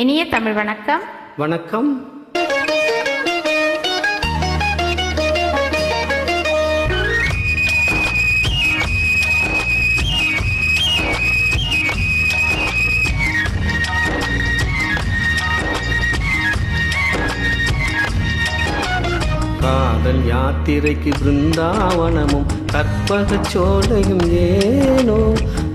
இனிய தமிழ் வணக்கம். வணக்கம். காதல் யாத்திரைக்கு பிருந்தாவனமும் கற்பக சோலையும் ஏனோ,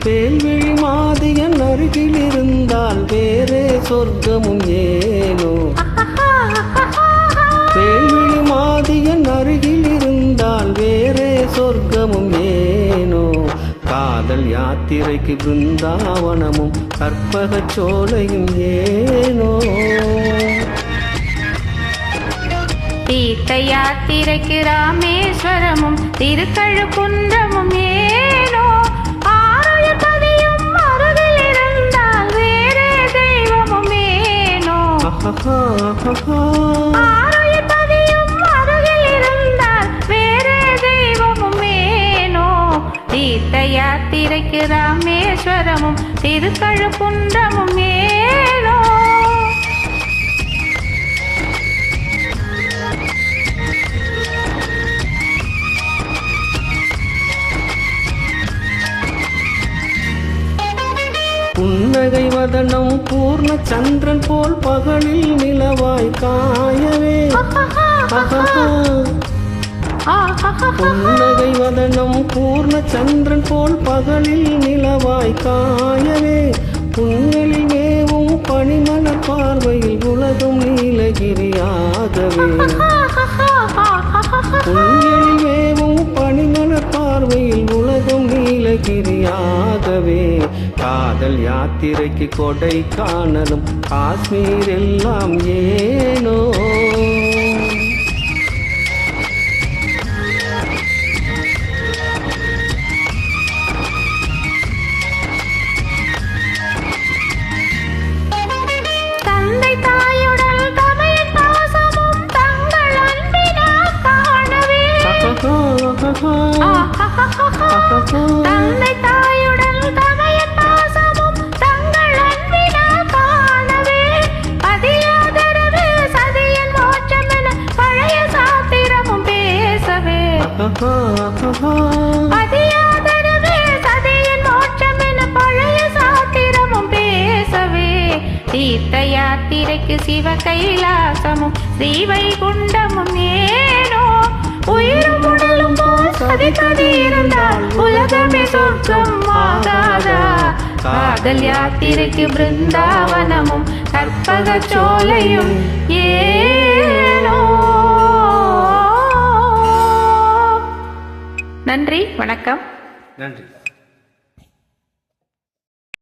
வேல்விழி மாதியன் அருகில் இருந்தால் வேறே சொர்க்கமும் ஏனோ. வேல்விழி மாதியன் அருகில் இருந்தால் வேறே சொர்க்கமும் ஏனோ. காதல் யாத்திரைக்கு பிருந்தாவனமும் கற்பக சோலையும் ஏனோ. தீர்த்த யாத்திரைக்கு ராமேஸ்வரமும் திருக்கழுக்குன்றமும் ஏனோ. ஆரோயர் பதியும் அருகில் இருந்தால் வேறே தெய்வமும் ஏனோ. ஆரோயர் பதியும் அருகில் இருந்தால் வேறே தெய்வமும் ஏனோ. தீர்த்த யாத்திரைக்கு ராமேஸ்வரமும் திருக்கழுக்குன்றமும் ஏனோ. புன்னகை வதனம் பூர்ண சந்திரன் போல் பகலில் நிலவாய் காயவே. புன்னகை வதனம் பூர்ண சந்திரன் போல் பகலில் நிலவாய் காயவே. புன்னலில் மேவும் பனிமல பார்வையில் உலகம் நீலகிரியாகவே. புன்னலில் மேவும் பனிமல பார்வையில் உலகம் நீலகிரியாகவே. காதல் யாத்திரைக்கு கொடைக்கானலும் காஷ்மீர் எல்லாம் ஏனோ. தந்தை தாயுடன் தமையன் பாசமும் தங்கள் அன்பினால் காணவே. தந்தை தாயுடன் தமையன் பாசமும் தங்கள் அன்பினால் காணவே. பதியாதரவு சதியன் மோட்சம் என பழைய சாத்திரமும் பேசவே. பதியாதரவு சதியன் மோட்சம் என பழைய சாத்திரமும் பேசவே. தீர்த்த யாத்திரைக்கு சிவ கைலாசமும் ஸ்ரீவைகுண்டமும் ஏனோ. உயிரும் உடலும் போல் சதி கதி இருந்தால் உலகமே சொர்க்கம் ஆகாதா. காதல் யாத்திரைக்கு பிருந்தாவனமும் கற்பக சோலையும் ஏனோ. நன்றி, வணக்கம். நன்றி.